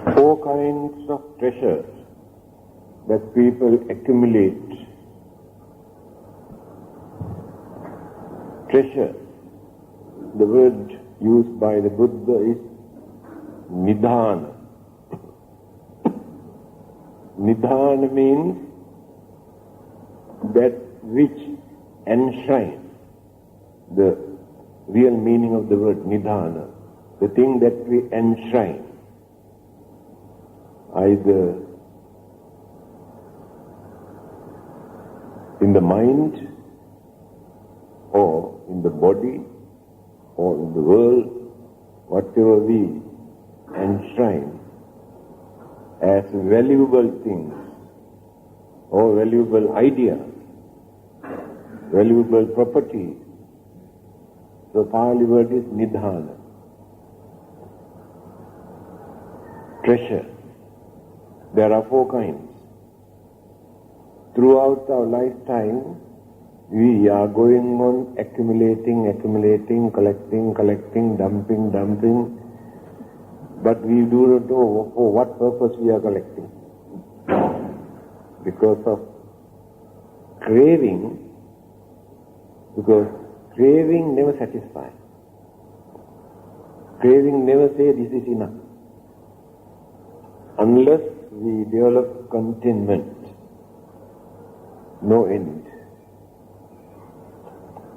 Four kinds of treasures that people accumulate. Treasure, the word used by the Buddha is nidhana. Nidhana means that which enshrines. The real meaning of the word nidhana, the thing that we enshrine, either in the mind or in the body or in the world, whatever we enshrine as valuable things or valuable ideas, valuable properties. The Pali word is nidhana. Treasure. There are four kinds. Throughout our lifetime, we are going on accumulating, collecting, dumping, but we do not know for what purpose we are collecting. Because of craving, because craving never satisfies. Craving never says this is enough. Unless we develop contentment, no end.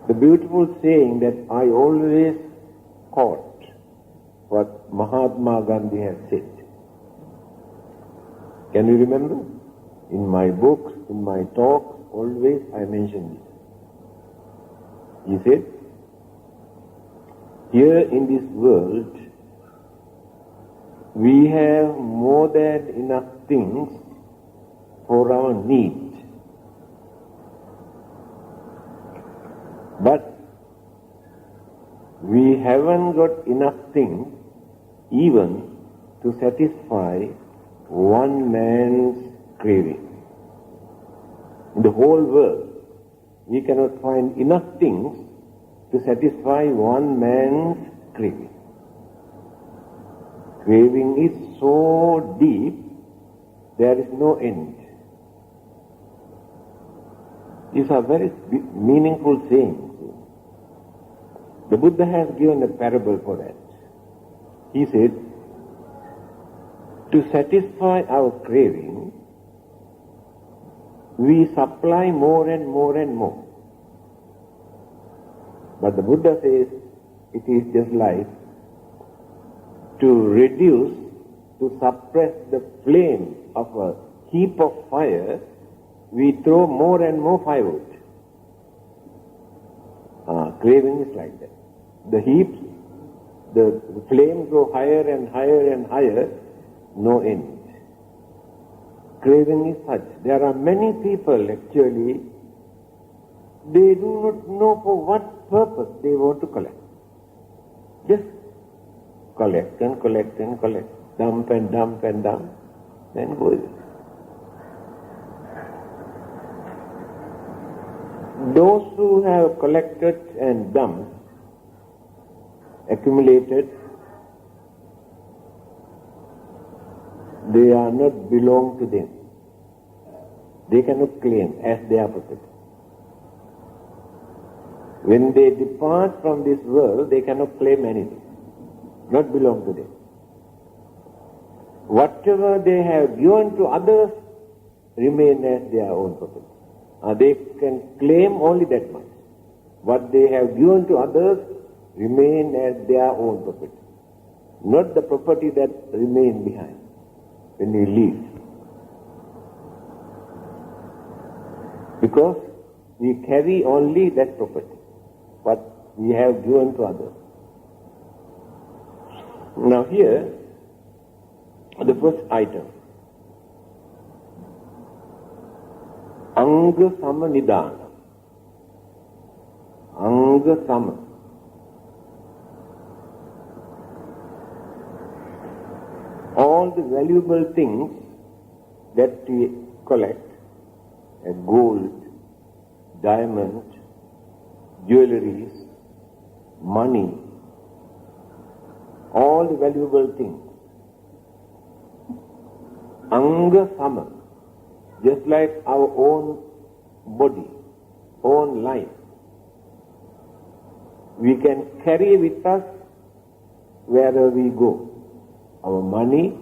The beautiful saying that I always quote what Mahatma Gandhi has said. Can you remember? In my books, in my talks, always I mention this. He said, here in this world, we have more than enough things for our needs. But we haven't got enough things even to satisfy one man's craving. In the whole world, we cannot find enough things to satisfy one man's craving. Craving is so deep, there is no end. These are very meaningful sayings. The Buddha has given a parable for that. He said, to satisfy our craving, we supply more and more and more. But the Buddha says it is just like to reduce, to suppress the flame of a heap of fire, we throw more and more firewood. Craving is like that. The heaps, the flames go higher and higher and higher, no end. Craving is such. There are many people actually, they do not know for what purpose they want to collect. Just collect and collect and collect, dump and dump and dump, then go away. Those who have collected and dumped, accumulated, they are not belong to them. They cannot claim as their property. When they depart from this world, they cannot claim anything. Not belong to them. Whatever they have given to others remain as their own property. They can claim only that much. What they have given to others remain as their own property. Not the property that remain behind when we leave. Because we carry only that property, what we have given to others. Now here, the first item, Anga Sama Nidana. Anga Sama. All the valuable things that we collect, gold, diamond, jewelries, money, all the valuable things, Anga Sama, just like our own body, own life. We can carry with us wherever we go. Our money,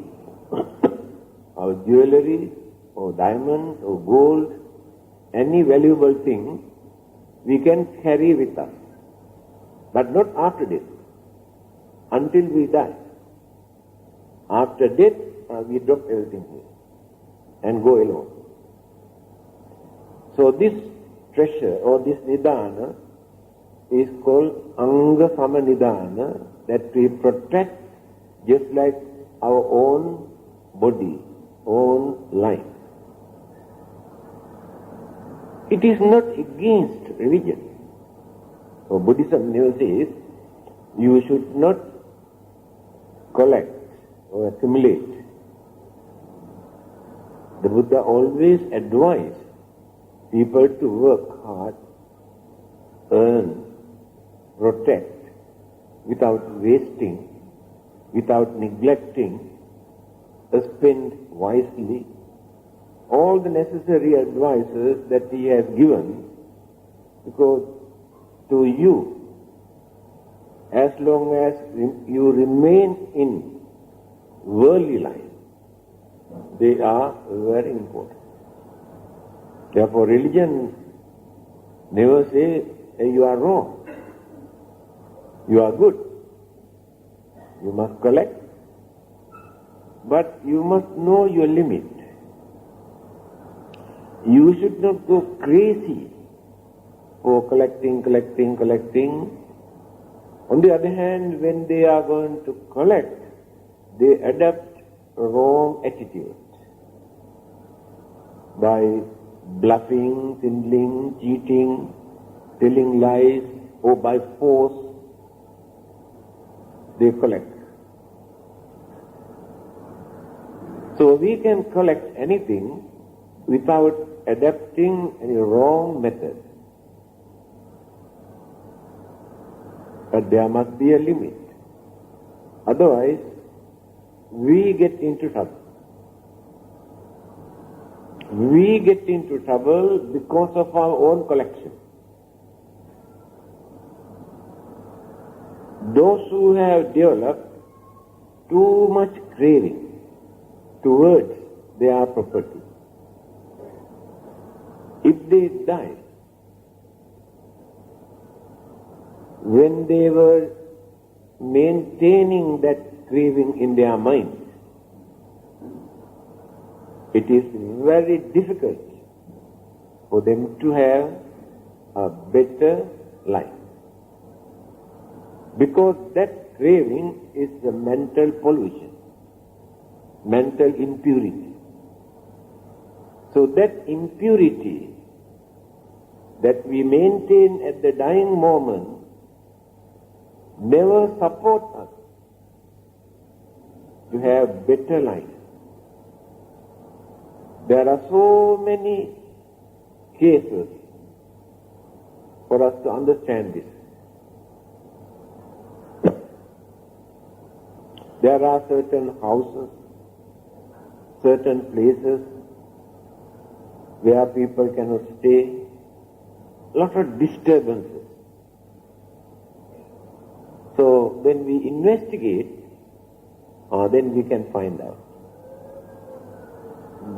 our jewelry, or diamonds, or gold, any valuable thing, we can carry with us. But not after death, until we die. After death, we drop everything here and go alone. So this treasure or this nidana is called Anga Sama Nidana, that we protect just like our own body, own life. It is not against religion. So Buddhism never says you should not collect or accumulate. The Buddha always advised people to work hard, earn, protect, without wasting, without neglecting, spend wisely. All the necessary advices that he has given, because to you, as long as you remain in worldly life, they are very important. Therefore, religion never says, hey, you are wrong. You are good. You must collect, but you must know your limit. You should not go crazy for collecting. On the other hand, when they are going to collect, they adopt a wrong attitude by bluffing, swindling, cheating, telling lies, or by force they collect. So we can collect anything without adapting any wrong method. But there must be a limit. Otherwise, we get into trouble. We get into trouble because of our own collection. Those who have developed too much craving towards their property, if they die, when they were maintaining that craving in their mind, it is very difficult for them to have a better life. Because that craving is the mental pollution, mental impurity. So that impurity that we maintain at the dying moment never support us to have better life. There are so many cases for us to understand this. There are certain houses, certain places where people cannot stay, lot of disturbances. So when we investigate, then we can find out.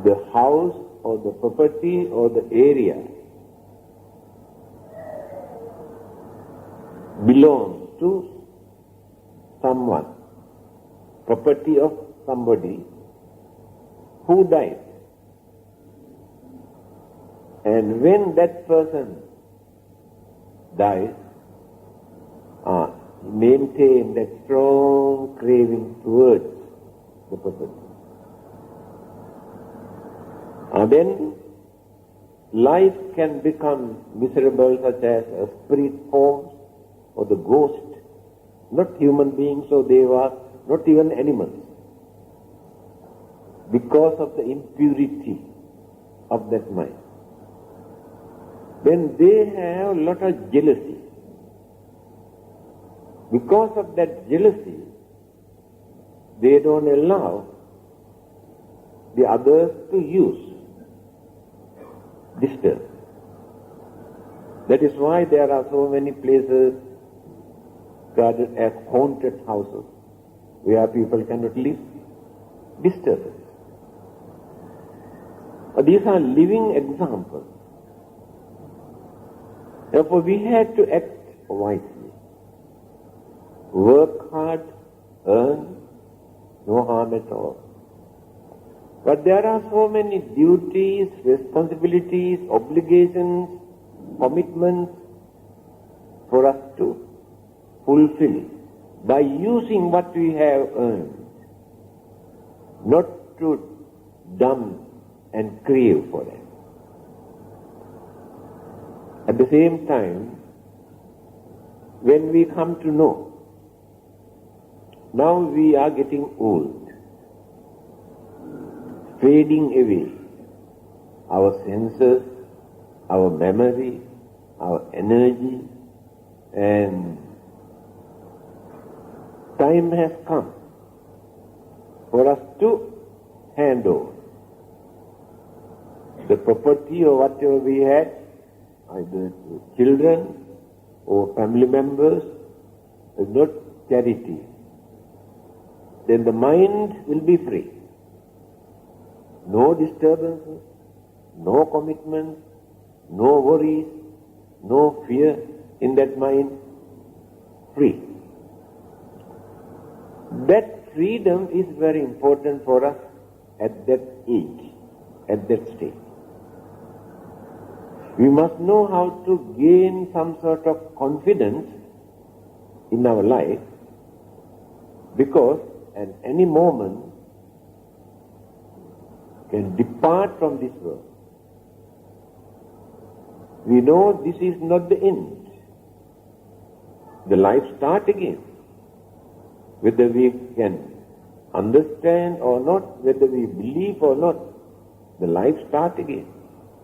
The house or the property or the area belongs to someone, property of somebody who died. And when that person dies, maintain that strong craving towards the property. Then life can become miserable, such as a spirit form or the ghost, not human beings or devas, not even animals, because of the impurity of that mind. Then they have a lot of jealousy. Because of that jealousy, they don't allow the others to use, disturb. That is why there are so many places regarded as haunted houses, where people cannot live, disturbance. These are living examples. Therefore, we had to act wisely. Work hard, earn, no harm at all. But there are so many duties, responsibilities, obligations, commitments for us to fulfill by using what we have earned, not to dump and crave for them. At the same time, when we come to know, now we are getting old, fading away, our senses, our memory, our energy, and time has come for us to hand over the property or whatever we had, either to children or family members, is not charity. Then the mind will be free. No disturbances, no commitments, no worries, no fear in that mind. Free. That freedom is very important for us at that age, at that stage. We must know how to gain some sort of confidence in our life, because at any moment can depart from this world. We know this is not the end. The life starts again. Whether we can understand or not, whether we believe or not, the life starts again.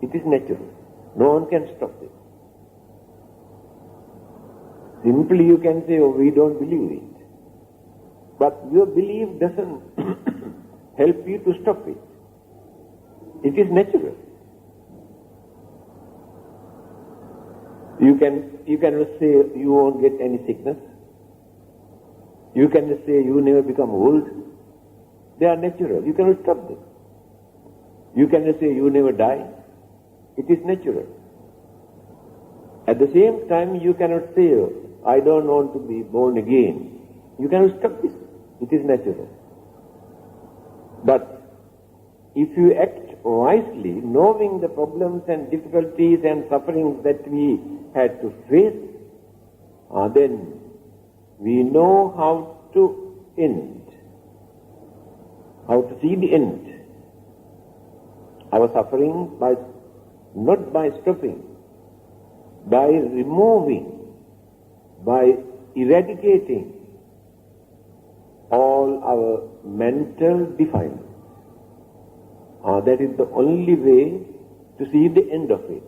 It is natural. No one can stop it. Simply you can say, oh, we don't believe it. But your belief doesn't help you to stop it. It is natural. You cannot say you won't get any sickness. You cannot say you never become old. They are natural. You cannot stop them. You cannot say you never die. It is natural. At the same time, you cannot say, I don't want to be born again. You cannot stop this. It is natural. But if you act wisely, knowing the problems and difficulties and sufferings that we had to face, then we know how to end, how to see the end. Our suffering not by stopping, by removing, by eradicating all our mental defilements. That is the only way to see the end of it.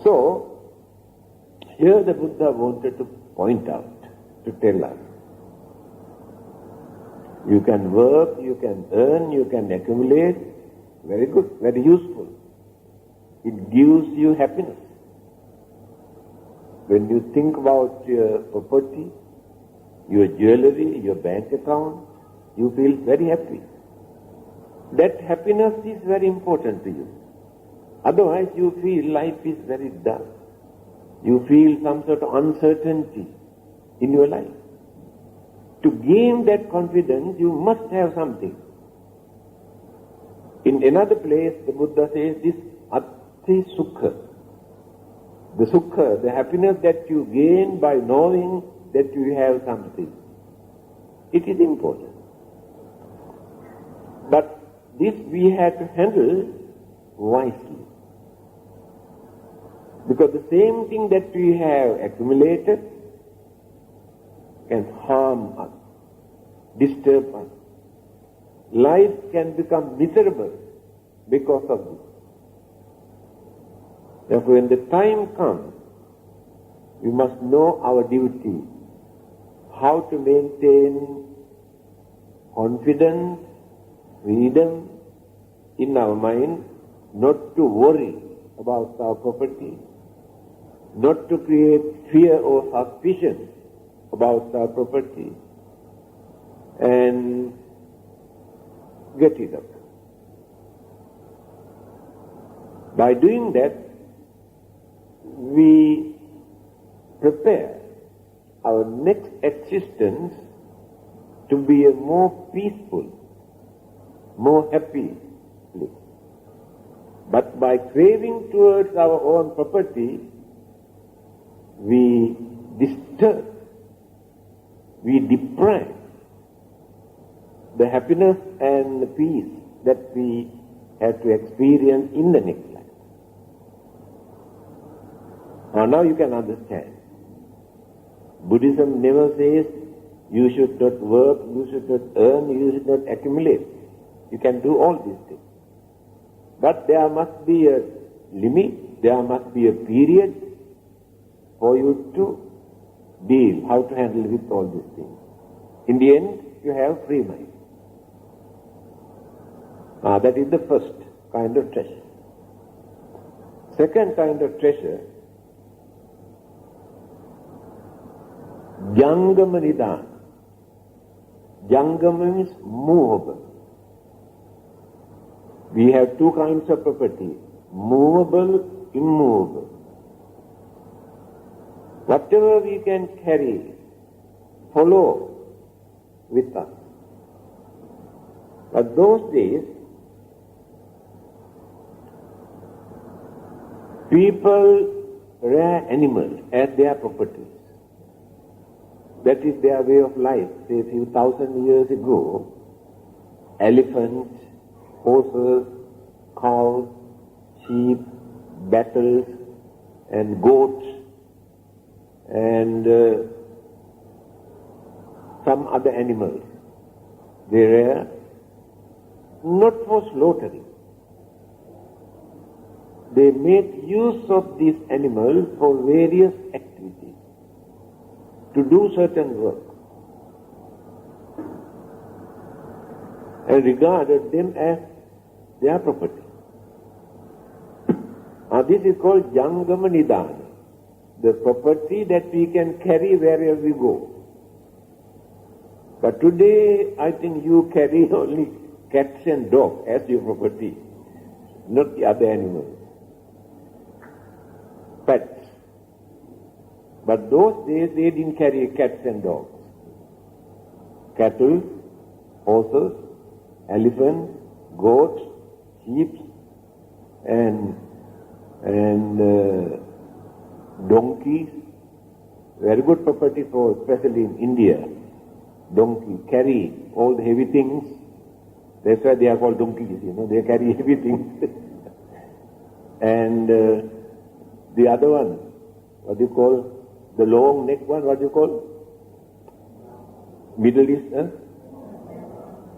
So, here the Buddha wanted to point out, to tell us, you can work, you can earn, you can accumulate, very good, very useful. It gives you happiness. When you think about your property, your jewelry, your bank account, you feel very happy. That happiness is very important to you. Otherwise you feel life is very dull. You feel some sort of uncertainty in your life. To gain that confidence, you must have something. In another place, the Buddha says this atti sukha. The sukha, the happiness that you gain by knowing that you have something. It is important. But this we have to handle wisely. Because the same thing that we have accumulated can harm us, disturb us. Life can become miserable because of this. Therefore, when the time comes, we must know our duty, how to maintain confidence, freedom in our mind not to worry about our property, not to create fear or suspicion about our property, and get it up. By doing that, we prepare our next existence to be a more peaceful, more happy place. But by craving towards our own property, we disturb, we deprive the happiness and the peace that we have to experience in the next life. Now you can understand. Buddhism never says you should not work, you should not earn, you should not accumulate. You can do all these things. But there must be a limit, there must be a period for you to deal, how to handle with all these things. In the end, you have free mind. That is the first kind of treasure. Second kind of treasure, Jangama Nidana. Jangama means movable. We have two kinds of property, movable, immovable. Whatever we can carry, follow with us. But those days, people rear animals as their properties. That is their way of life. Say a few thousand years ago, elephants, horses, cows, sheep, battles, and goats, and some other animals. They rear not for slaughtering. They made use of these animals for various activities, to do certain work, and regarded them as their property. This is called Jangama Nidana, the property that we can carry wherever we go. But today, I think you carry only cats and dogs as your property, not the other animals, pets. But those days, they didn't carry cats and dogs. Cattle, horses, elephants, goats, sheep, and donkeys. Very good property for, especially in India. Donkey carry all the heavy things. That's why they are called donkeys, they carry heavy things. And the other one, what do you call? The long neck one, what do you call? Middle East,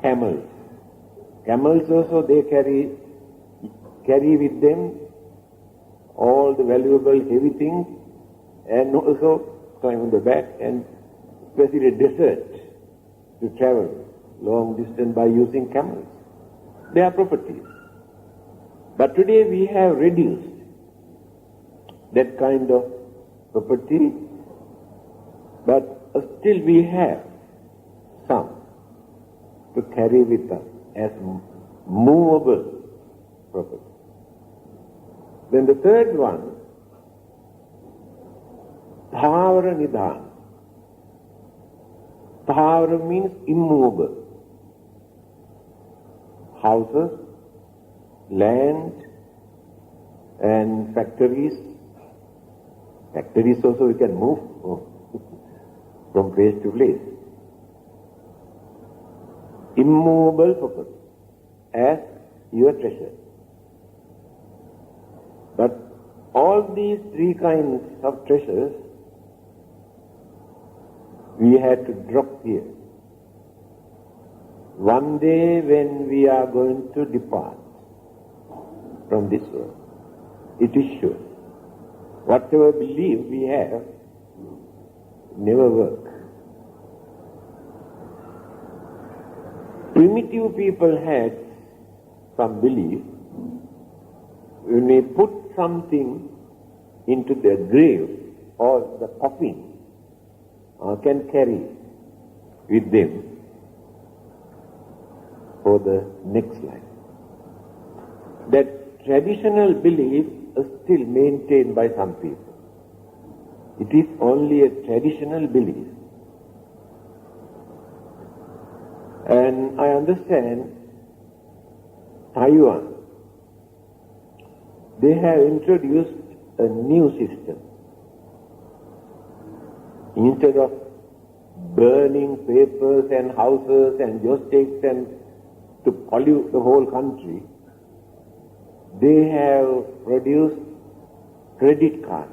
camels. Camels also, they carry with them all the valuable heavy things, and also climb on the back, and especially desert, to travel long distance by using camels. They are properties. But today we have reduced that kind of property, but still we have some to carry with us as movable property. Then the third one, Thavara Nidana. Thavara means immovable. Houses, land, and factories. Factories also we can move from place to place. Immovable property as your treasure. But all these three kinds of treasures we had to drop here. One day when we are going to depart from this world, it is sure. Whatever belief we have never work. Primitive people had some belief. When they put something into their grave or the coffin, can carry with them for the next life. That traditional belief is still maintained by some people. It is only a traditional belief. And I understand Taiwan, they have introduced a new system. Instead of burning papers and houses and joysticks and to pollute the whole country, they have produced credit cards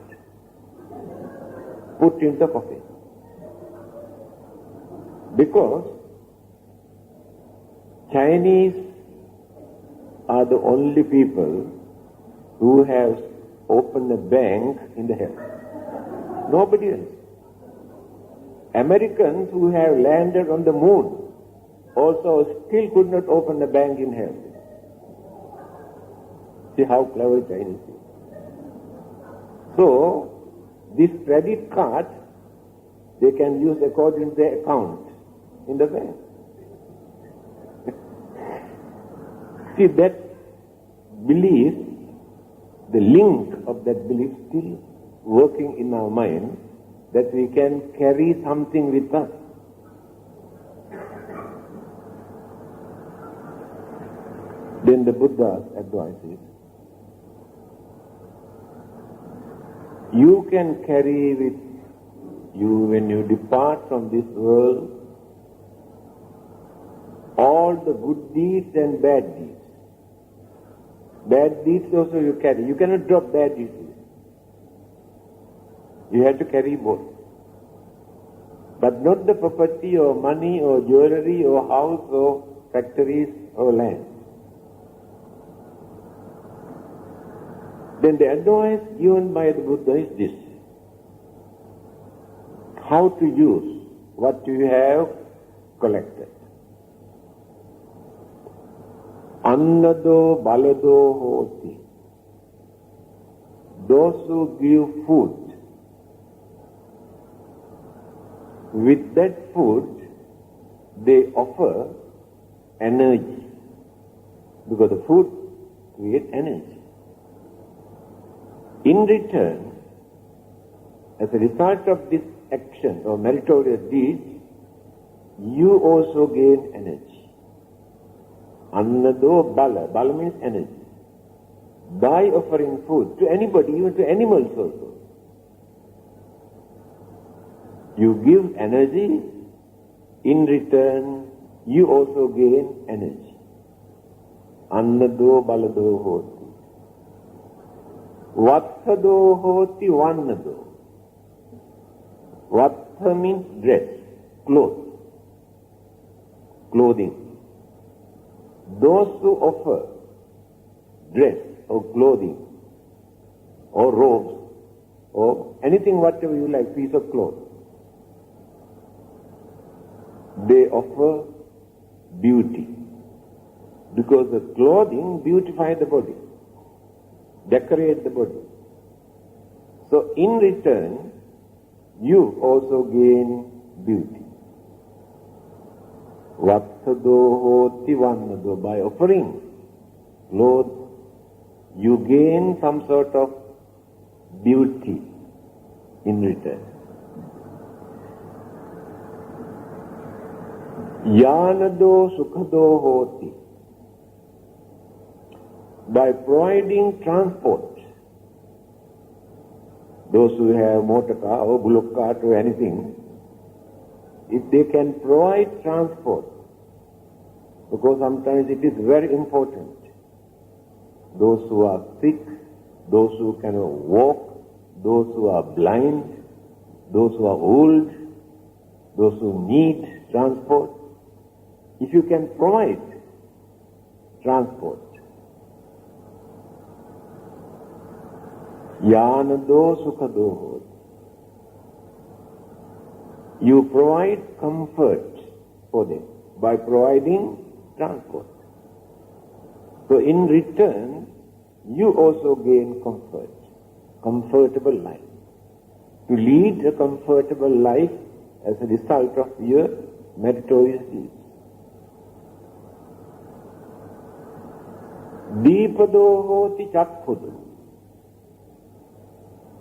put in the coffin. Because Chinese are the only people who have opened a bank in the hell. Nobody else. Americans who have landed on the moon also still could not open a bank in hell. See how clever Chinese is. So, this credit card, they can use according to their account in the bank. See, that belief, the link of that belief still working in our mind, that we can carry something with us. Then the Buddha's advice is, you can carry with you when you depart from this world all the good deeds and bad deeds. Bad deeds also you carry. You cannot drop bad deeds. You have to carry both. But not the property or money or jewelry or house or factories or land. Then the advice given by the Buddha is this: how to use what you have collected. Annado balado hoti. Those who give food, with that food they offer energy, because the food creates energy. In return, as a result of this action or meritorious deeds, you also gain energy. Annado bala. Bala means energy. By offering food to anybody, even to animals also, you give energy, in return you also gain energy. Annado balado hoti. Vattado hoti vannado. Vattha means dress, clothes, clothing. Those who offer dress or clothing or robes or anything whatever you like, piece of cloth, they offer beauty. Because the clothing beautifies the body, decorate the body. So in return, you also gain beauty. Vattado hoti vannado. By offering clothes, you gain some sort of beauty in return. Yanado sukhado hoti. By providing transport, those who have motor car or bullock cart or anything, if they can provide transport, because sometimes it is very important. Those who are sick, those who cannot walk, those who are blind, those who are old, those who need transport, if you can provide transport, yanado sukhado hoti. You provide comfort for them by providing transport. So in return, you also gain comfort, comfortable life. To lead a comfortable life as a result of your meritorious deeds. Deepado hoti chakhudu.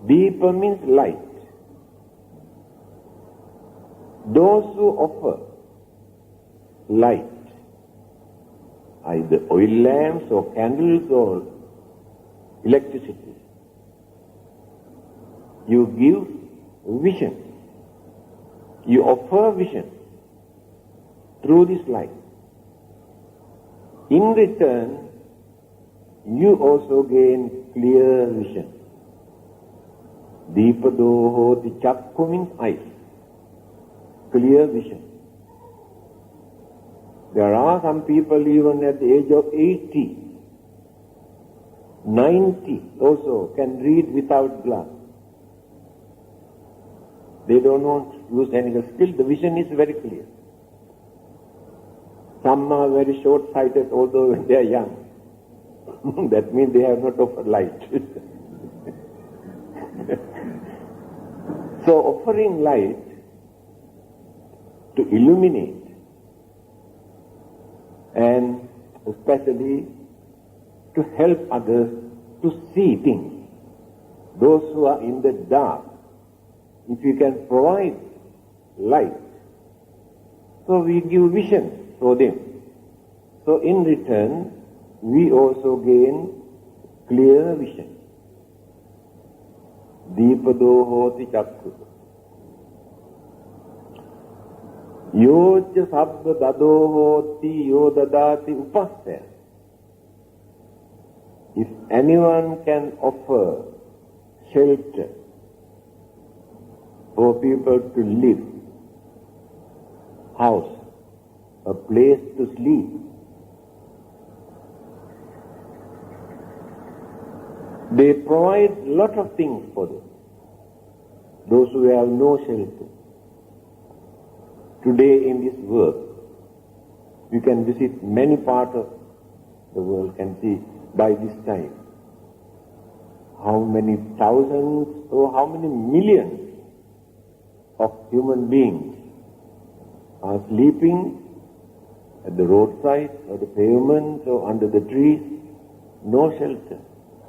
Deepa means light. Those who offer light, either oil lamps or candles or electricity, you give vision. You offer vision through this light. In return, you also gain clear vision. Deepado hoti chakku means eyes. Clear vision. There are some people even at the age of 80, 90 also can read without glass. They don't want to use any glass. Still the vision is very clear. Some are very short-sighted although when they are young. That means they have not offered light. So offering light to illuminate and especially to help others to see things. Those who are in the dark, if you can provide light, so we give vision for them. So in return, we also gain clear vision. Deepado hoti chakku. Yoja sabba dado hoti yodadati upasya. If anyone can offer shelter for people to live, house, a place to sleep, they provide a lot of things for them, those who have no shelter. Today in this world, you can visit many parts of the world, can see by this time how many thousands or how many millions of human beings are sleeping at the roadside or the pavement or under the trees, no shelter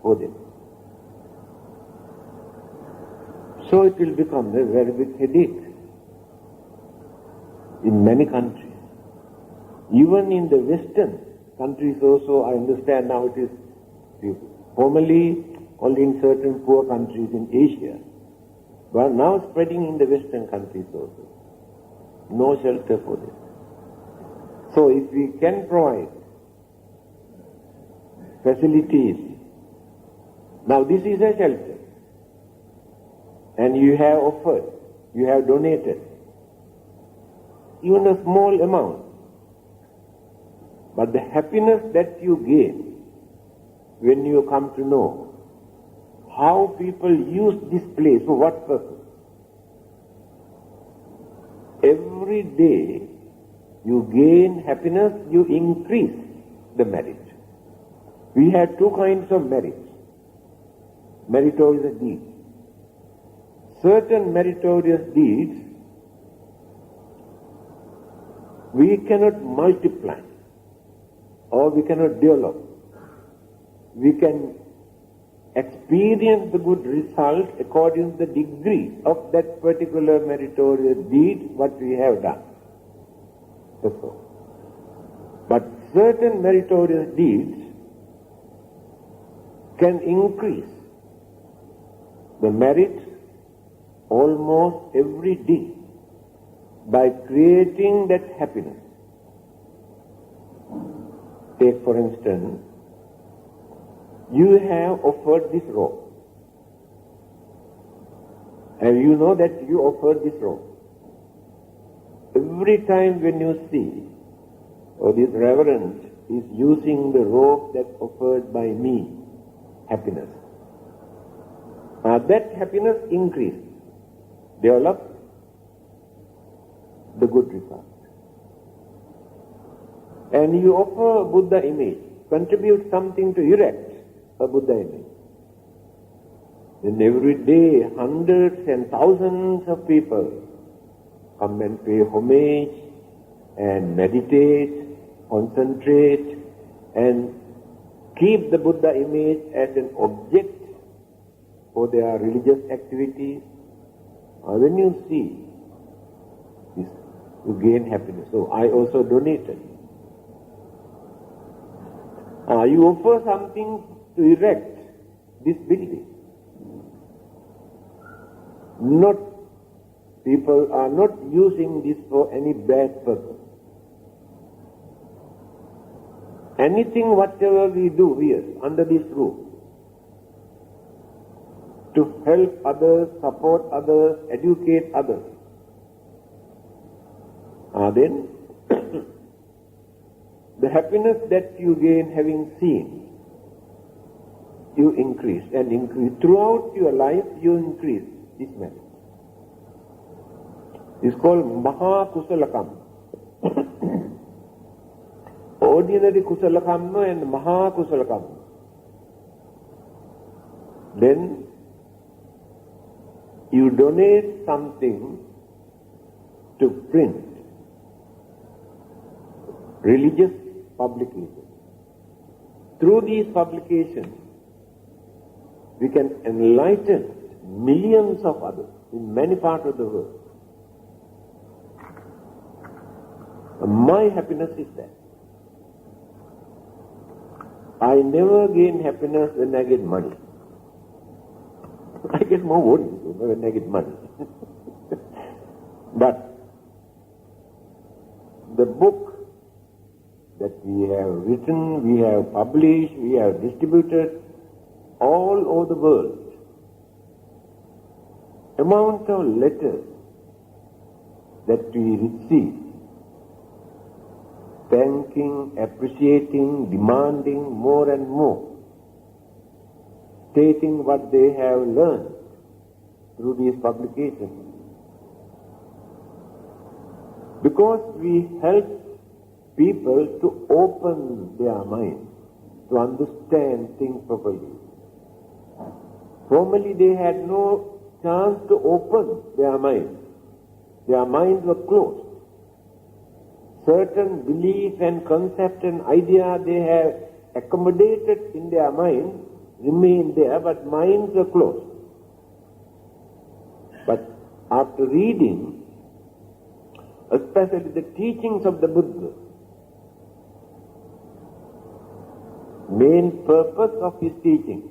for them. So it will become a very big headache in many countries. Even in the Western countries also, I understand now it is formerly only in certain poor countries in Asia, but now spreading in the Western countries also. No shelter for them. So if we can provide facilities, now this is a shelter, and you have offered, you have donated, even a small amount, but the happiness that you gain when you come to know how people use this place, for what purpose. Every day you gain happiness, you increase the merit. We have two kinds of merit. Meritorious deeds. Certain meritorious deeds we cannot multiply or we cannot develop. We can experience the good result according to the degree of that particular meritorious deed what we have done. That's all. But certain meritorious deeds can increase the merit almost every day by creating that happiness. Take for instance, you have offered this robe, and you know that you offered this robe. Every time when you see, or this reverend is using the robe that offered by me, happiness. That happiness increase, develop the good result. and you offer a Buddha image, contribute something to erect a Buddha image, then every day hundreds and thousands of people come and pay homage and meditate, concentrate, and keep the Buddha image as an object for their religious activities. When you see this, you gain happiness. So I also donated. You offer something to erect this building. People are not using this for any bad purpose. Anything, whatever we do here, under this roof, to help others, support others, educate others, then the happiness that you gain having seen, you increase and increase. Throughout your life, you increase this matter. It's called Maha Kusala Kamma. Ordinary Kusala Kamma and Maha Kusala Kamma. Then you donate something to print religious publications. Through these publications, we can enlighten millions of others in many parts of the world. My happiness is that. I never gain happiness when I get money. I get more worries when I get money. But the book that we have written, we have published, we have distributed all over the world, amount of letters that we receive, thanking, appreciating, demanding more and more, stating what they have learned through these publications. Because we help people to open their minds, to understand things properly. Formerly they had no chance to open their minds. Their minds were closed. Certain beliefs and concepts and ideas they have accommodated in their mind remain there, but minds are closed. But after reading, especially the teachings of the Buddha, main purpose of his teaching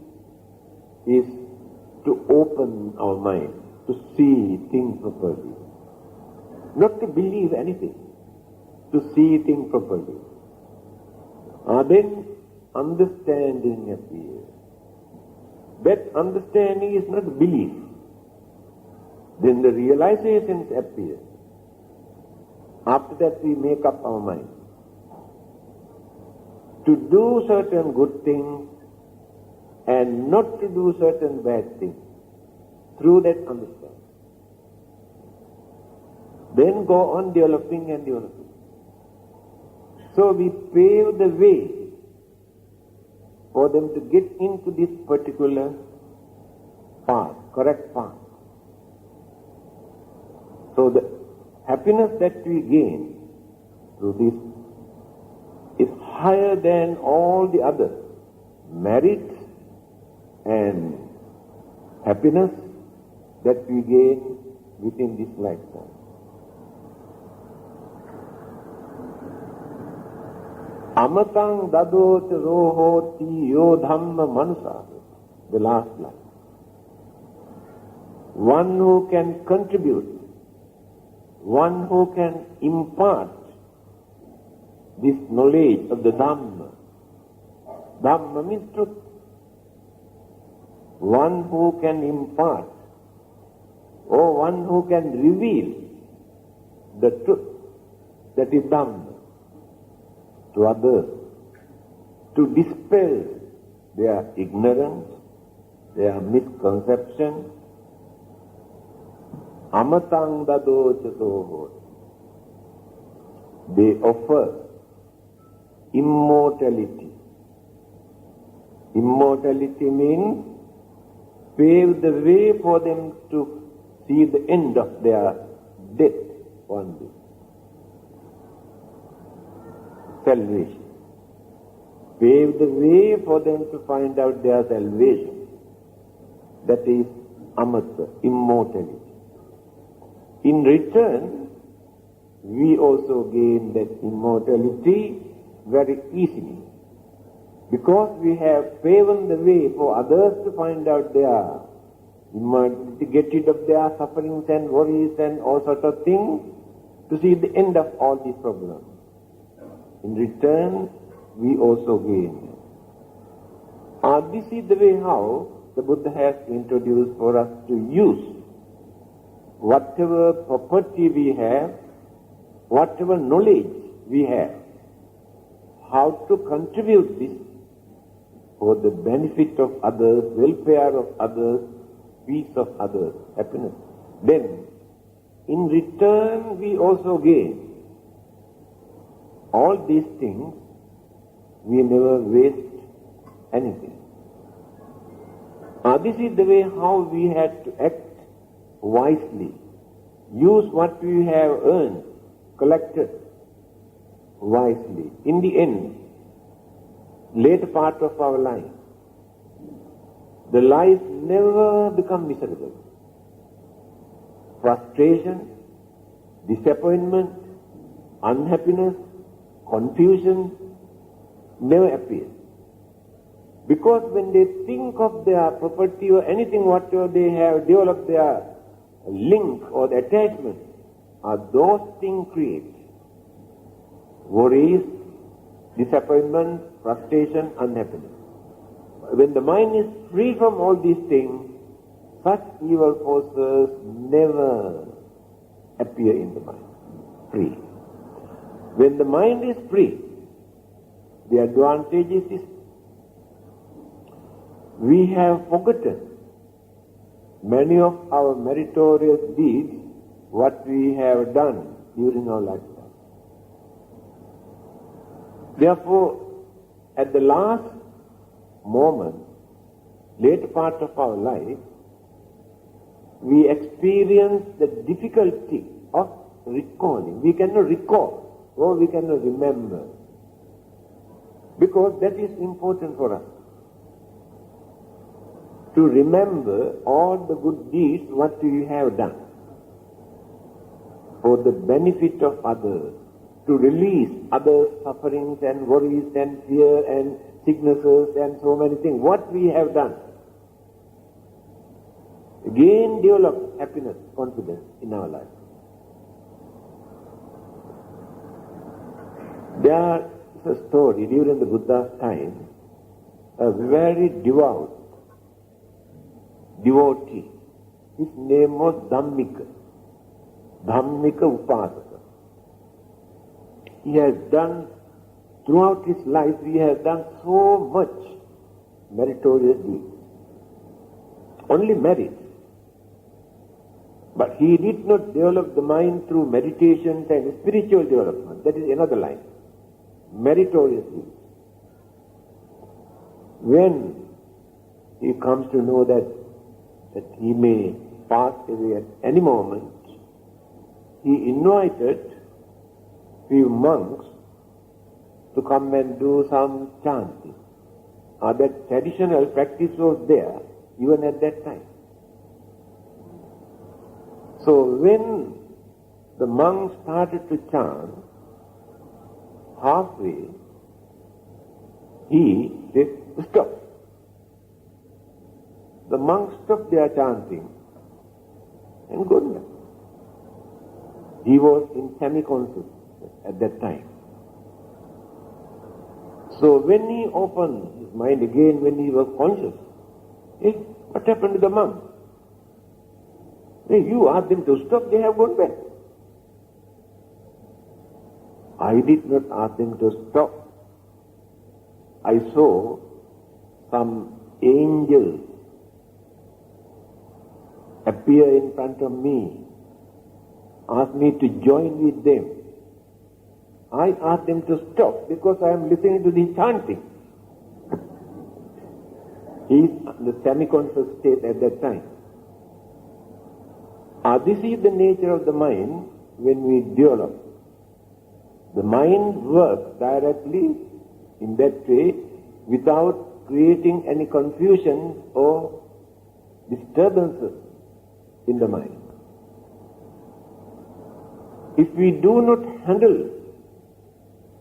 is to open our mind, to see things properly. Not to believe anything, to see things properly. Then understanding appears. That understanding is not belief. Then the realizations appear. After that we make up our mind to do certain good things and not to do certain bad things through that understanding. Then go on developing and developing. So we pave the way for them to get into this particular path, correct path. So the happiness that we gain through this is higher than all the other merits and happiness that we gain within this lifetime. Amatang dadot rohoti yo dhamma manusa. The last line. One who can contribute, one who can impart this knowledge of the Dhamma. Dhamma means truth. One who can impart, or one who can reveal the truth that is Dhamma to others, to dispel their ignorance, their misconception. Amatang dado chato. They offer immortality. Immortality means pave the way for them to see the end of their death one day. Salvation. Pave the way for them to find out their salvation. That is amarta, immortality. In return, we also gain that immortality very easily. Because we have paved the way for others to find out their immortality, get rid of their sufferings and worries and all sorts of things, to see the end of all these problems. In return, we also gain. This is the way how the Buddha has introduced for us to use whatever property we have, whatever knowledge we have, how to contribute this for the benefit of others, welfare of others, peace of others, happiness. Then, in return, we also gain. All these things, we never waste anything. This is the way how we had to act wisely. Use what we have earned, collected wisely. In the end, later part of our life, the life never becomes miserable. Frustration, disappointment, unhappiness, confusion never appears. Because when they think of their property or anything whatever they have developed their link or the attachment, those things create worries, disappointment, frustration, unhappiness. When the mind is free from all these things, such evil forces never appear in the mind. Free. When the mind is free, the advantage is this. We have forgotten many of our meritorious deeds, what we have done during our lifetime. Therefore, at the last moment, later part of our life, we experience the difficulty of recalling. We cannot recall, or we cannot remember, because that is important for us. To remember all the good deeds what we have done for the benefit of others, to release others' sufferings and worries and fear and sicknesses and so many things, what we have done. Again develop happiness, confidence in our life. There is a story during the Buddha's time, a very devout devotee. His name was Dhammika Upasaka. He has done, throughout his life, he has done so much meritorious deeds. Only merit. But he did not develop the mind through meditations and spiritual development. That is another line. Meritorious deeds. When he comes to know that he may pass away at any moment, he invited few monks to come and do some chanting. That traditional practice was there even at that time. So when the monks started to chant, halfway he said, "Stop." The monks stopped their chanting and gone back. He was in semi-conscious at that time. So when he opened his mind again, when he was conscious, what happened to the monks? You asked them to stop, they have gone back. I did not ask them to stop. I saw some angels appear in front of me, asked me to join with them. I ask them to stop because I am listening to the chanting. He is in the semi-conscious state at that time. This is the nature of the mind when we develop. The mind works directly in that way without creating any confusion or disturbances in the mind. If we do not handle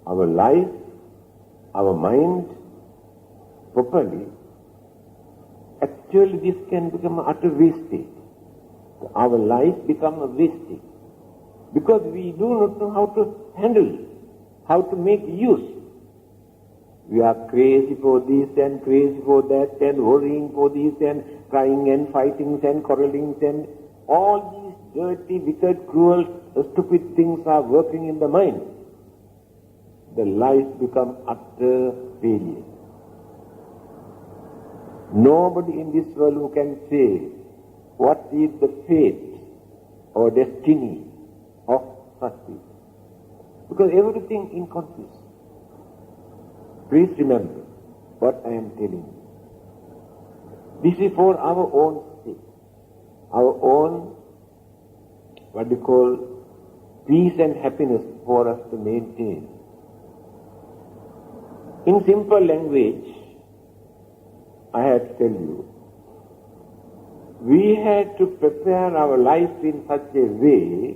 our life, our mind properly, actually this can become an utter wastage. Our life becomes a wastage because we do not know how to handle, how to make use. We are crazy for this and crazy for that and worrying for this and crying and fighting and quarreling and all these dirty, wicked, cruel, stupid things are working in the mind. The life becomes utter failure. Nobody in this world who can say what is the fate or destiny of such people. Because everything in conflict. Please remember what I am telling you. This is for our own sake, our own, what we call, peace and happiness for us to maintain. In simple language, I have to tell you, we had to prepare our life in such a way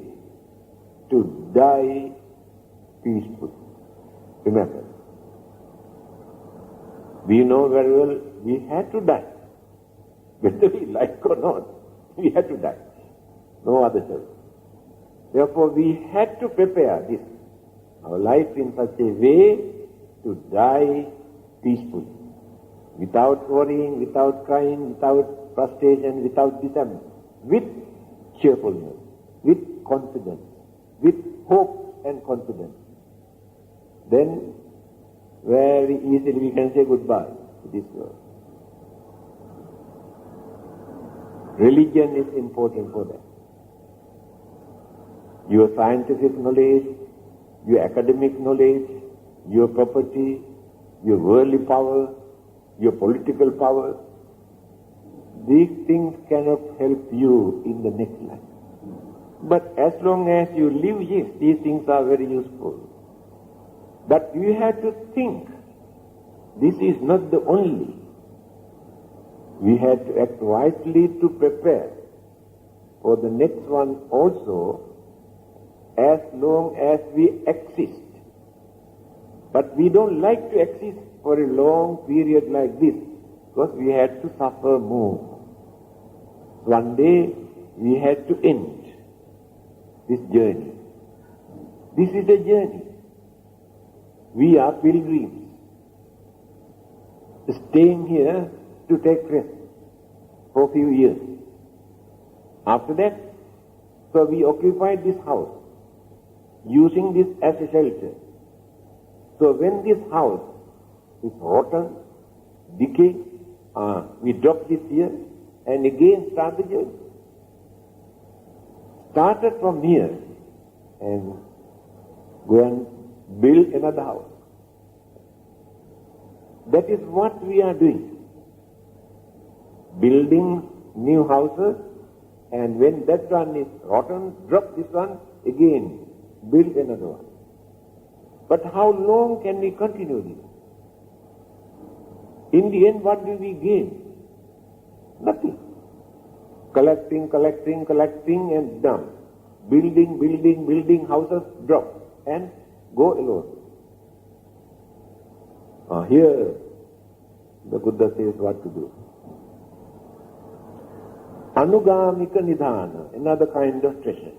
to die peacefully. Remember, we know very well we had to die. Whether we like or not, we had to die. No other choice. Therefore, we had to prepare this, our life in such a way to die peacefully. Without worrying, without crying, without frustration, without disappointment, with cheerfulness, with confidence, with hope and confidence. Then very easily we can say goodbye to this world. Religion is important for that. Your scientific knowledge, your academic knowledge, your property, your worldly power, your political power, these things cannot help you in the next life. But as long as you live, yes, these things are very useful. But you have to think, this is not the only. We have to act wisely to prepare for the next one also, as long as we exist. But we don't like to exist for a long period like this, because we had to suffer more. One day we had to end this journey. This is a journey. We are pilgrims, staying here to take rest for a few years. After that, so we occupied this house, using this as a shelter. So when this house is rotten, decay, we drop this here and again start the journey. Started from here and go and build another house. That is what we are doing. Building new houses, and when that one is rotten, drop this one, again build another one. But how long can we continue this? In the end, what do we gain? Nothing. Collecting, and done. Building houses, drop, and go alone. Here, the Buddha says what to do. Anugamika nidhana, another kind of treasure.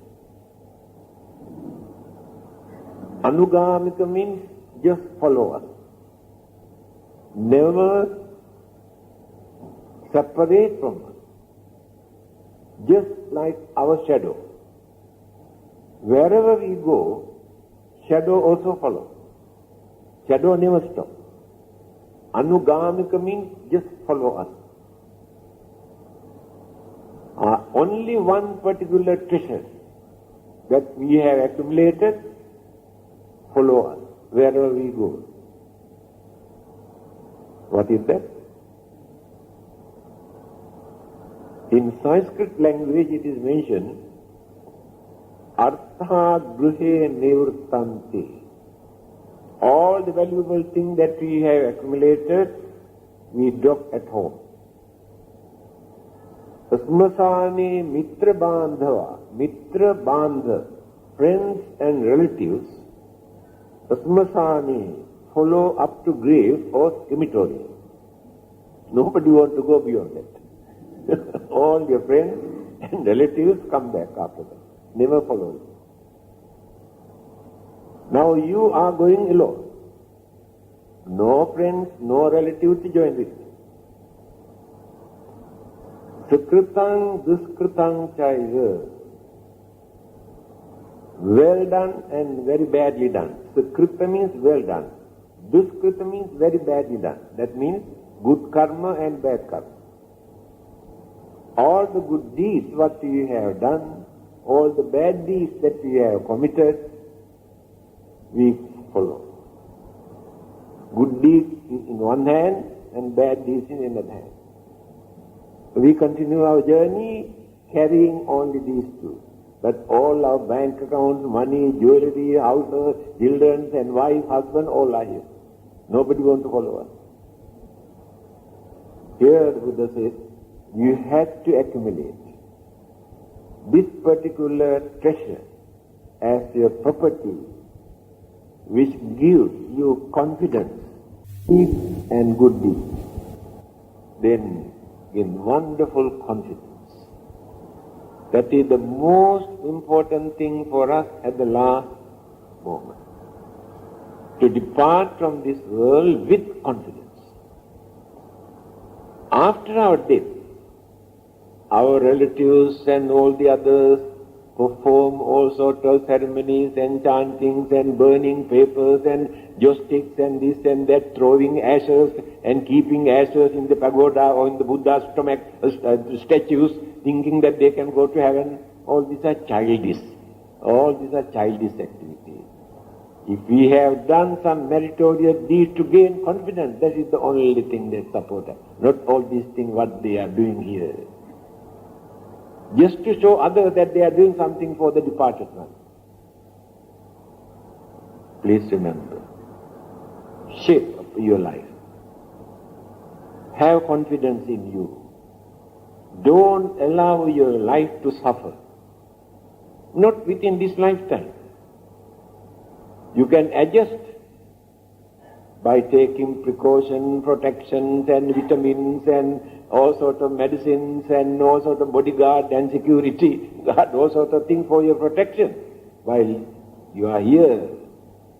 Anugamika means just follow us. Never separate from us. Just like our shadow. Wherever we go, shadow also follows. Shadow never stops. Anugamika means just follow us. Only one particular treasure that we have accumulated follow us wherever we go. What is that? In Sanskrit language it is mentioned, Artha Gruhe Nivritanti. All the valuable things that we have accumulated, we drop at home. Smasani Mitra Bandhava, Mitra Bandha, friends and relatives, Smasani, follow up to grave or crematory. Nobody wants to go beyond that. All your friends and relatives come back after that. Never follow you. Now you are going alone. No friends, no relatives to join with you. Sukritang, duskritang chaiva. Well done and very badly done. Sukrita means well done. Duskrita means very badly done. That means good karma and bad karma. All the good deeds what you have done, all the bad deeds that you have committed, we follow. Good deeds in one hand and bad deeds in another hand. We continue our journey carrying only these two. But all our bank accounts, money, jewelry, houses, children and wife, husband, all are here. Nobody wants to follow us. Here the Buddha says, you have to accumulate this particular treasure as your property, which gives you confidence, peace and good deeds. Then in wonderful confidence. That is the most important thing for us at the last moment. To depart from this world with confidence. After our death, our relatives and all the others perform all sorts of ceremonies and chantings and burning papers and joysticks and this and that, throwing ashes and keeping ashes in the pagoda or in the Buddha's stomach, statues, thinking that they can go to heaven. All these are childish. All these are childish activities. If we have done some meritorious deed to gain confidence, that is the only thing that supports us. Not all these things what they are doing here. Just to show others that they are doing something for the departed one. Please remember, shape up your life. Have confidence in you. Don't allow your life to suffer. Not within this lifetime. You can adjust by taking precaution, protections and vitamins and all sorts of medicines and all sorts of bodyguard and security guard, all sorts of things for your protection while you are here.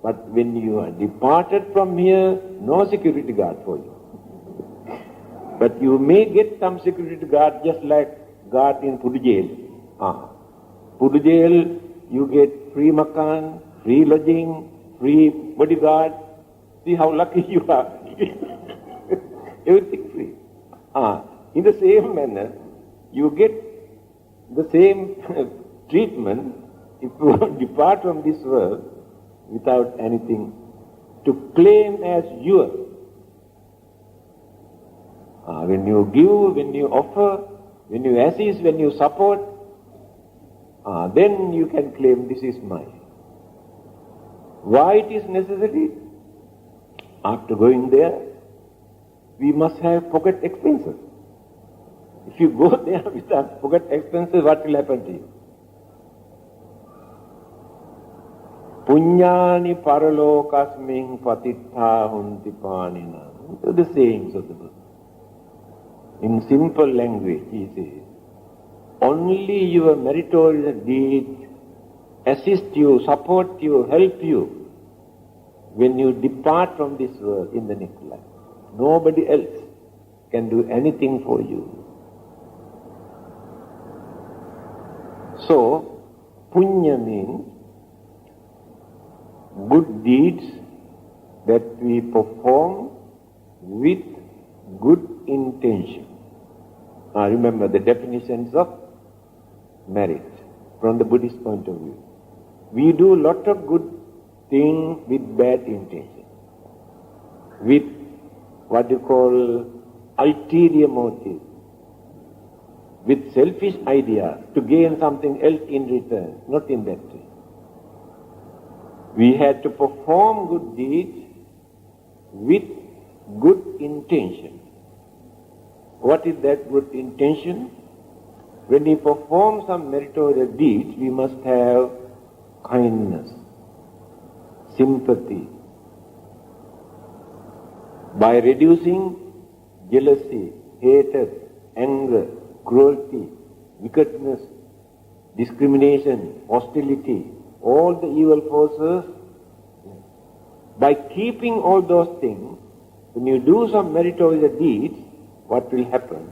But when you are departed from here, no security guard for you. But you may get some security guard just like guard in Pudu jail. Pudu jail, you get free makan, free lodging, free bodyguard. See how lucky you are. Everything free. In the same manner, you get the same treatment if you depart from this world without anything to claim as yours. When you give, when you offer, when you assist, when you support, then you can claim this is mine. Why it is necessary? After going there, we must have pocket expenses. If you go there without pocket expenses, what will happen to you? Punyani paralokasming patittha hunti panina. These are the sayings of the Buddha. In simple language, he says, only your meritorious deeds assist you, support you, help you when you depart from this world in the next life. Nobody else can do anything for you. So, punya means good deeds that we perform with good intention. Remember the definitions of merit from the Buddhist point of view. We do a lot of good thing with bad intention, with what you call ulterior motive, with selfish ideas to gain something else in return, not in that way. We had to perform good deeds with good intention. What is that good intention? When we perform some meritorious deeds, we must have kindness, sympathy. By reducing jealousy, hatred, anger, cruelty, wickedness, discrimination, hostility, all the evil forces, by keeping all those things, when you do some meritorious deeds, what will happen?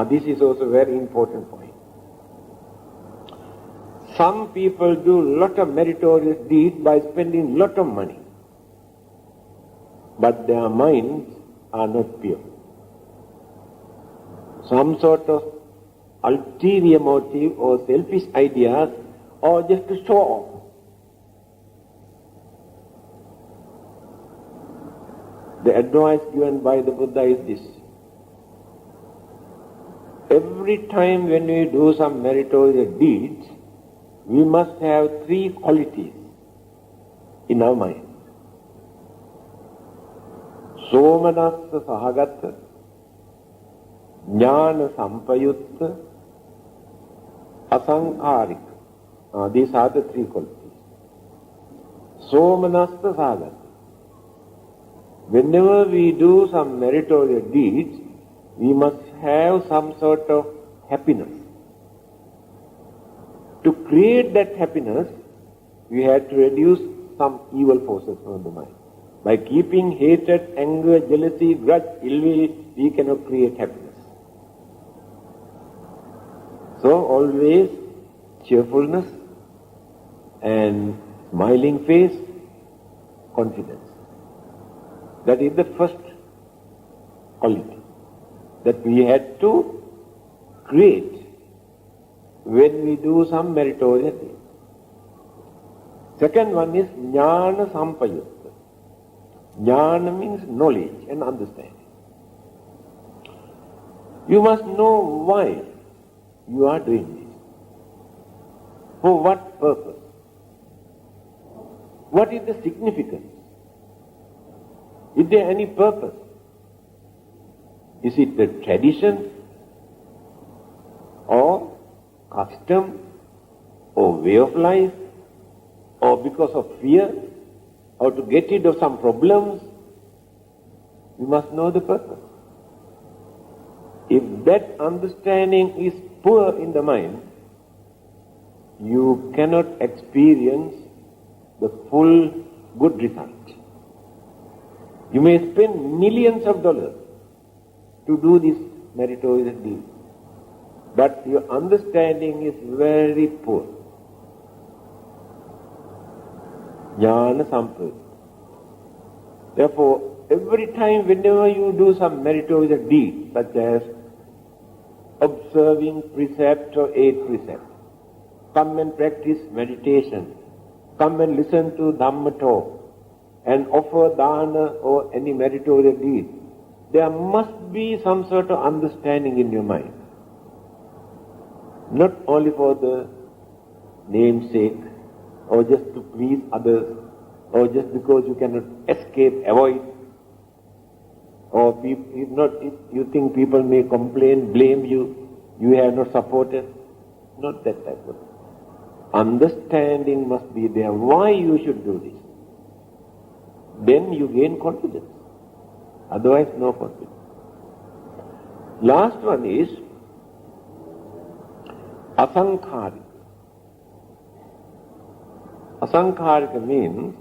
This is also a very important point. Some people do lot of meritorious deeds by spending lot of money, but their minds are not pure. Some sort of ulterior motive or selfish ideas, or just to show off. The advice given by the Buddha is this. Every time when we do some meritorious deeds, we must have three qualities in our mind. Somanassa sahagatta, jnana sampayutta, asankarika. These are the three qualities. Somanassa sahagatta. Whenever we do some meritorious deeds, we must have some sort of happiness. To create that happiness, we have to reduce some evil forces from the mind. By keeping hatred, anger, jealousy, grudge, ill will, we cannot create happiness. So always cheerfulness and smiling face, confidence. That is the first quality that we had to create when we do some meritorious thing. Second one is jnana sampayutta. Jnana means knowledge and understanding. You must know why you are doing this. For what purpose? What is the significance? Is there any purpose? Is it the tradition or custom or way of life or because of fear or to get rid of some problems? We must know the purpose. If that understanding is poor in the mind, you cannot experience the full good result. You may spend millions of dollars to do this meritorious deed, but your understanding is very poor. Jnana sampayutta. Therefore, every time whenever you do some meritorious deed, such as observing precept or 8 precepts, come and practice meditation, come and listen to Dhamma talk, and offer dana or any meritorious deed, there must be some sort of understanding in your mind. Not only for the namesake, or just to please others, or just because you cannot escape, avoid, or if you think people may complain, blame you, you have not supported. Not that type of thing. Understanding must be there why you should do this. Then you gain confidence. Otherwise, no confidence. Last one is asankarika. Asankarika means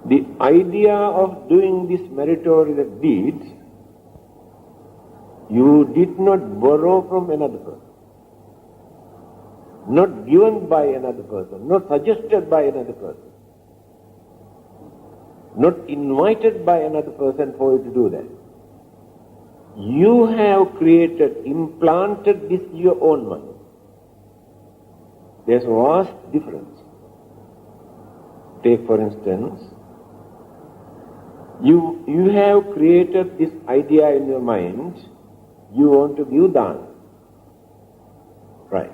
the idea of doing this meritorious deeds, you did not borrow from another person, not given by another person, not suggested by another person, not invited by another person for you to do that. You have created, implanted this in your own mind. There's a vast difference. Take for instance, you have created this idea in your mind, you want to give dana. Right.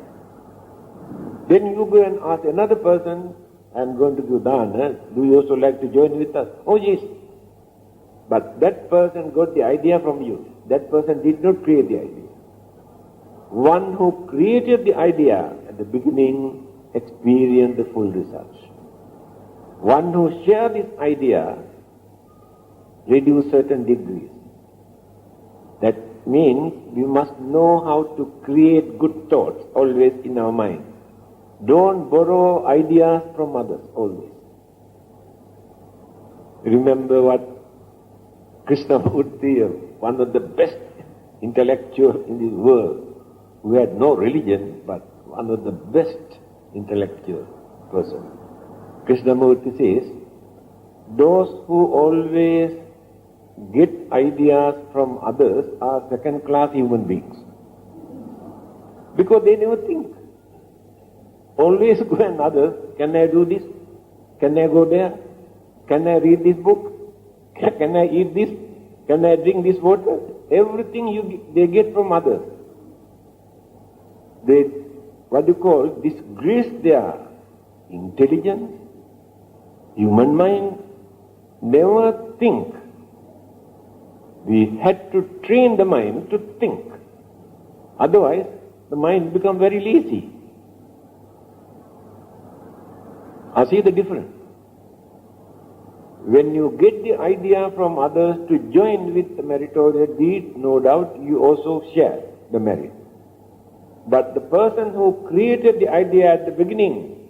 Then you go and ask another person, I'm going to give dana, do you also like to join with us? Oh yes. But that person got the idea from you. That person did not create the idea. One who created the idea at the beginning experienced the full results. One who shared this idea reduced certain degrees. That means we must know how to create good thoughts always in our mind. Don't borrow ideas from others always. Remember what Krishnamurti, one of the best intellectuals in this world, who had no religion, but one of the best intellectual person. Krishnamurti says, those who always get ideas from others are second-class human beings. Because they never think. Always go and others, can I do this? Can I go there? Can I read this book? Can I eat this? Can I drink this water? Everything they get from others. They, disgrace their intelligence, human mind, never think. We had to train the mind to think. Otherwise, the mind becomes very lazy. I see the difference. When you get the idea from others to join with the meritorious deed, no doubt you also share the merit. But the person who created the idea at the beginning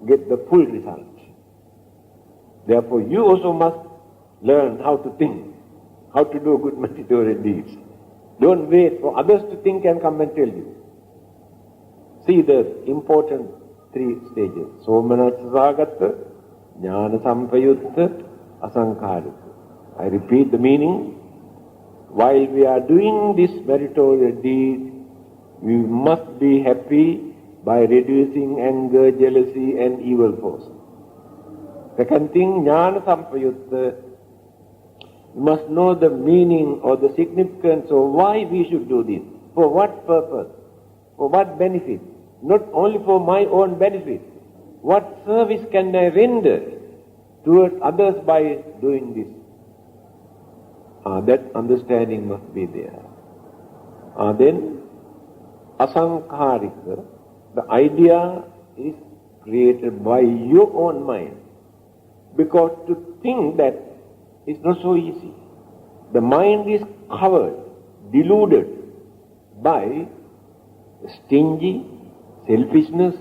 gets the full result. Therefore, you also must learn how to think, how to do good meritorious deeds. Don't wait for others to think and come and tell you. See the important 3 stages. Somanasasagatta, Jnana Sampayutta, Asankarika. I repeat the meaning. While we are doing this meritorious deed, we must be happy by reducing anger, jealousy and evil force. Second thing, Jnana Sampayutta, we must know the meaning or the significance of why we should do this. For what purpose? For what benefit? Not only for my own benefit. What service can I render towards others by doing this? That understanding must be there. Then, asankarika, the idea is created by your own mind. Because to think that is not so easy. The mind is covered, deluded by stingy, selfishness,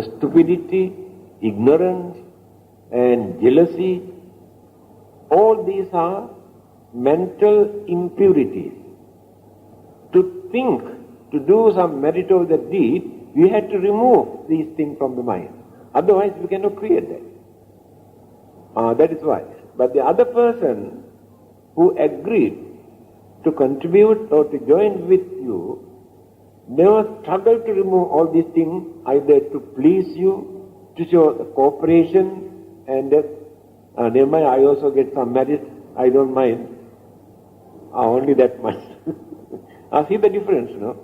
stupidity, ignorance and jealousy. All these are mental impurities. To think, to do some meritorious deed, we had to remove these things from the mind. Otherwise we cannot create that. That is why. But the other person who agreed to contribute or to join with you never struggled to remove all these things, either to please you, to show cooperation, and never mind, I also get some merit, I don't mind. Only that much. See the difference, no?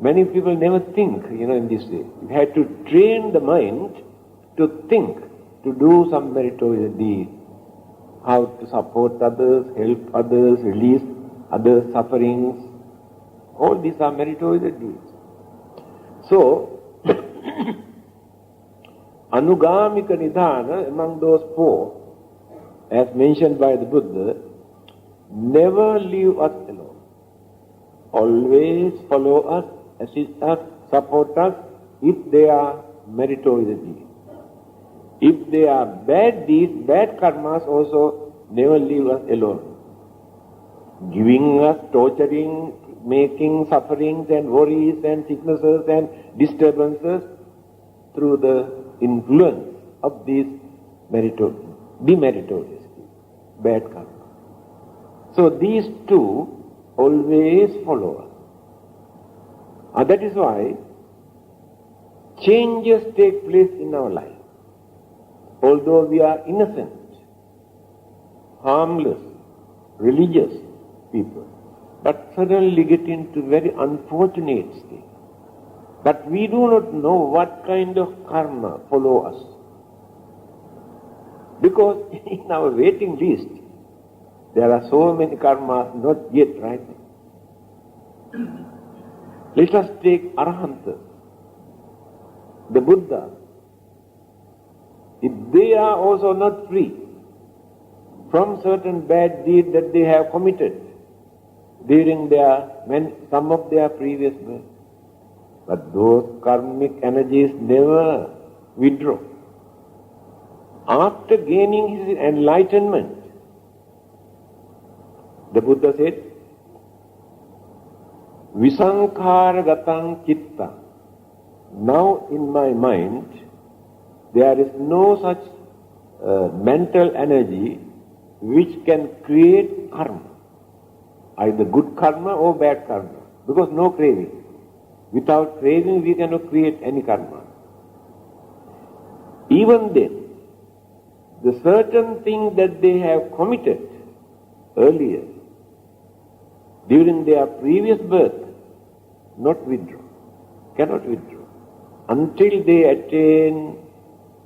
Many people never think, in this way. You had to train the mind to think, to do some meritorious deed. How to support others, help others, release others' sufferings. All these are meritorious deeds. So, Anugamika Nidhana, among those 4, as mentioned by the Buddha, never leave us alone. Always follow us, assist us, support us, if they are meritorious deeds. If they are bad deeds, bad karmas also, never leave us alone. Giving us, torturing, making sufferings and worries and sicknesses and disturbances through the influence of these demeritorious, bad karma. So these 2 always follow us. That is why changes take place in our life. although we are innocent, harmless, religious people, but suddenly get into very unfortunate state. But we do not know what kind of karma follow us. Because in our waiting list, there are so many karmas not yet written. Let us take Arahanta, the Buddha. If they are also not free from certain bad deeds that they have committed during some of their previous births, but those karmic energies never withdraw. After gaining his enlightenment, the Buddha said, Visankhara gatang chitta. Now in my mind, there is no such mental energy which can create karma, either good karma or bad karma, because no craving. Without craving, we cannot create any karma. Even then, the certain thing that they have committed earlier, during their previous birth, cannot withdraw, until they attain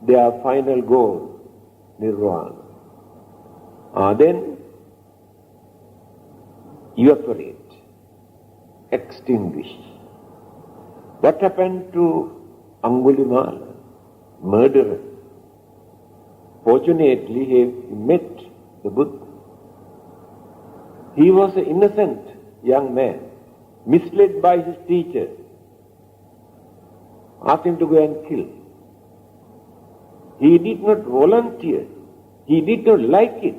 their final goal, nirvana. Then evaporate, extinguish. What happened to Angulimala, murderer? Fortunately, he met the Buddha. He was an innocent young man, misled by his teacher, asked him to go and kill. He did not volunteer. He did not like it.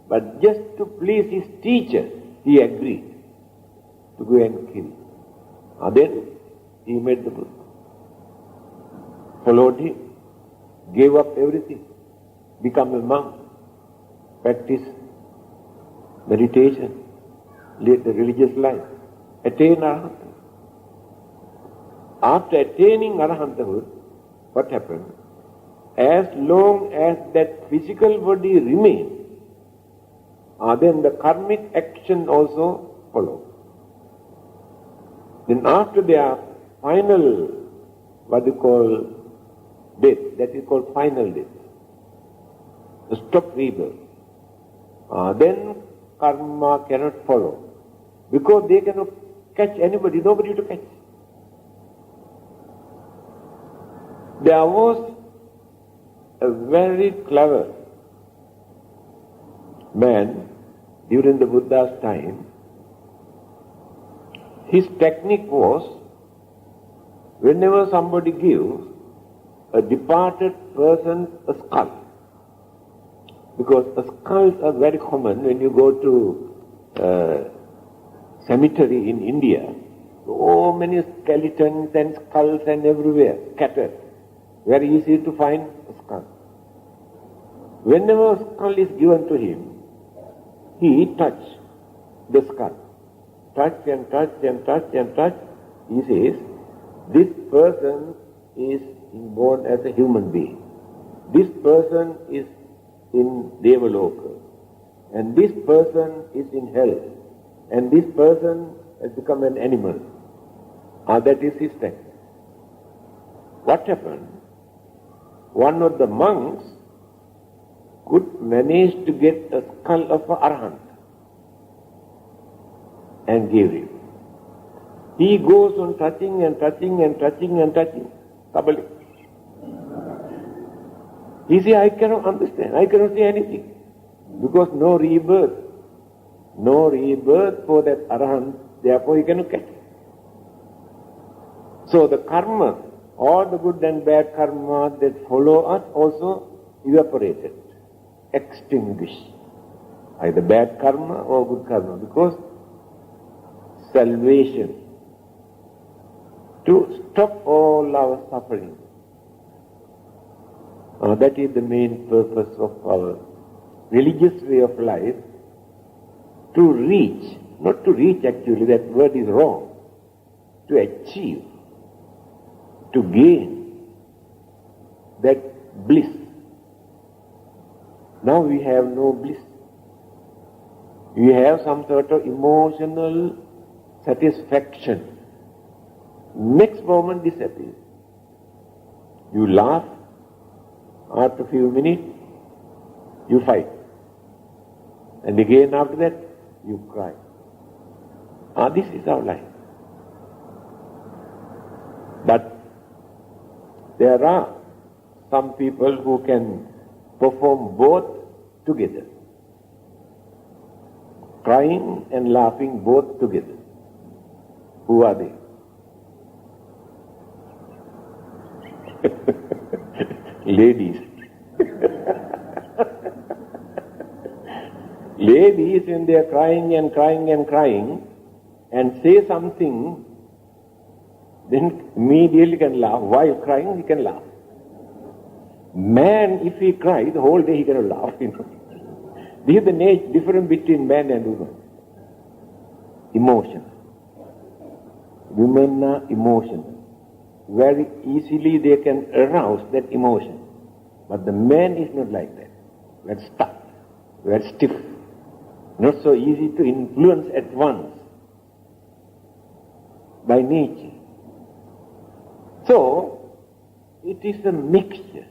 But just to please his teacher, he agreed to go and kill. Then he met the Buddha, followed him, gave up everything, become a monk, practice meditation, lead the religious life, attain arahanta. After attaining arahantahood, what happened? As long as that physical body remains, then the karmic action also follows. Then after their final, death, that is called final death, stop rebirth, then karma cannot follow, because they cannot catch anybody, nobody to catch. There was a very clever man during the Buddha's time. His technique was, whenever somebody gives a departed person a skull, because skulls are very common when you go to cemetery in India, so many skeletons and skulls and everywhere, scattered. Very easy to find a skull. Whenever a skull is given to him, he touches the skull. Touch and touch and touch and touch. He says, this person is born as a human being. This person is in Devaloka. And this person is in hell. And this person has become an animal. That is his technique. What happened? One of the monks could manage to get a skull of an arahant and gave him. He goes on touching and touching and touching and touching. Kabali. He says, I cannot understand, I cannot say anything. Because no rebirth for that arahant, therefore he cannot catch it. So the karma, all the good and bad karma that follow us also evaporated, extinguished. Either bad karma or good karma, because salvation, to stop all our suffering. That is the main purpose of our religious way of life, to reach, not to reach actually, that word is wrong, to achieve, to gain that bliss, Now we have no bliss. We have some sort of emotional satisfaction. Next moment disappears. You laugh, after a few minutes, you fight. And again after that, you cry. This is our life. But there are some people who can perform both together. Crying and laughing both together. Who are they? Ladies. Ladies, when they are crying and crying and crying and say something, then immediately can laugh. While crying, he can laugh. Man, if he cries, the whole day he cannot laugh. This is the difference between man and woman. Emotion. Women are emotional. Very easily they can arouse that emotion. But the man is not like that. Very stuck, very stiff. Not so easy to influence at once by nature. So, it is a mixture.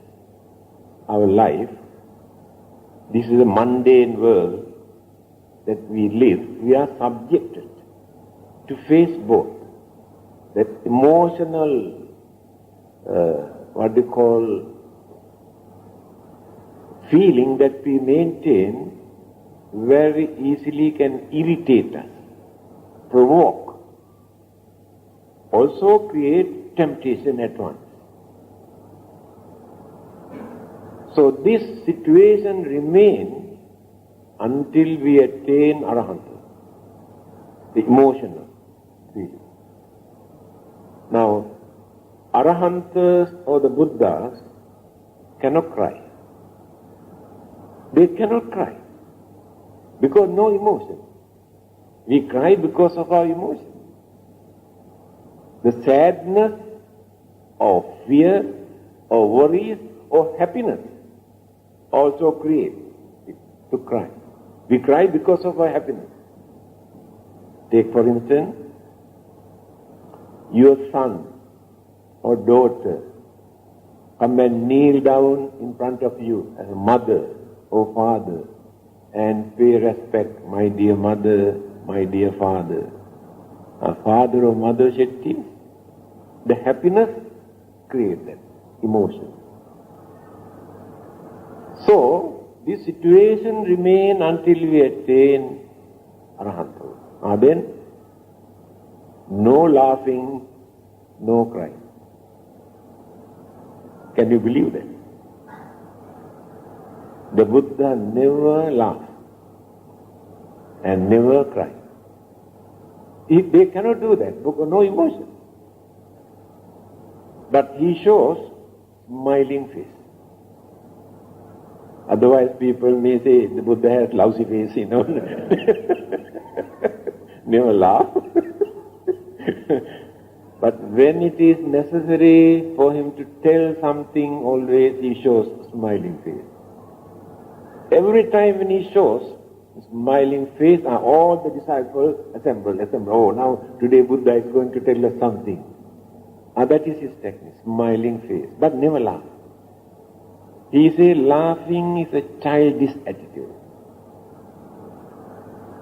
Our life, this is a mundane world that we live. We are subjected to face both. That emotional, feeling that we maintain very easily can irritate us, provoke, also create temptation at once. So this situation remains until we attain Arahanta, the emotional feeling. Now, Arahantas or the Buddhas cannot cry. They cannot cry because no emotion. We cry because of our emotion. The sadness or fear or worries or happiness also create it to cry. We cry because of our happiness. Take for instance, your son or daughter come and kneel down in front of you as a mother or father and pay respect, my dear mother, my dear father. A father or mother shed tears. The happiness creates that emotion. So, this situation remains until we attain Arahanta. Then, no laughing, no crying. Can you believe that? The Buddha never laughed and never cried. They cannot do that because no emotion. But he shows smiling face. Otherwise people may say the Buddha has lousy face, never laugh. But when it is necessary for him to tell something, always he shows smiling face. Every time when he shows smiling face, all the disciples assemble. Oh, now today Buddha is going to tell us something. That is his technique, smiling face, but never laugh. He says laughing is a childish attitude.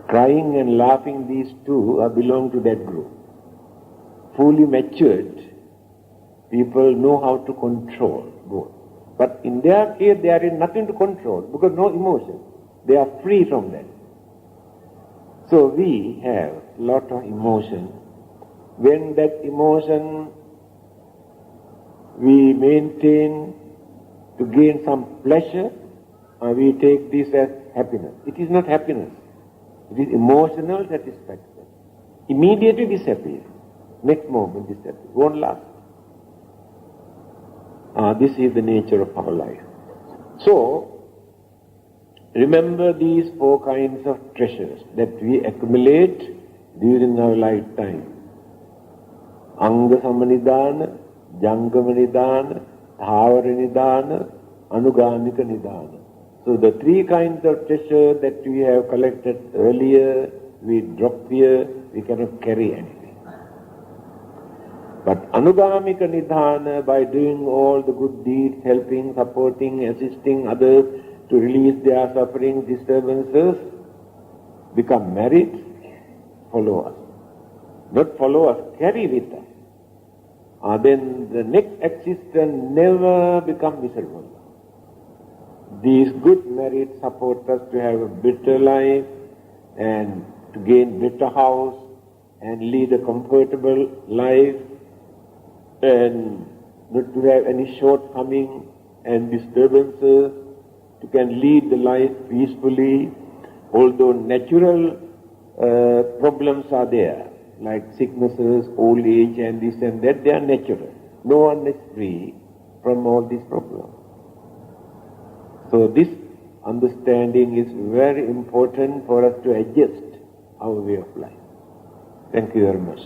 Crying and laughing, these two belong to that group. Fully matured people know how to control both. But in their case, there is nothing to control because no emotion. They are free from that. So we have a lot of emotion. When that emotion we maintain to gain some pleasure, we take this as happiness. It is not happiness. It is emotional satisfaction. Immediately disappears. Next moment disappears. Won't last. This is the nature of our life. So, remember these four kinds of treasures that we accumulate during our lifetime. Anga Samanidana, Jangama Nidana, Thavara Nidana, Anugamika Nidana. So the three kinds of treasure that we have collected earlier, we drop here, we cannot carry anything. But Anugamika Nidhana, by doing all the good deeds, helping, supporting, assisting others to release their suffering, disturbances, become merit, follow us. Not follow us, carry with us. Then the next existence never become miserable. These good merits support us to have a better life and to gain better house and lead a comfortable life and not to have any shortcoming and disturbances, to can lead the life peacefully, although natural problems are there, like sicknesses, old age and this and that, they are natural. No one is free from all these problems. So this understanding is very important for us to adjust our way of life. Thank you very much.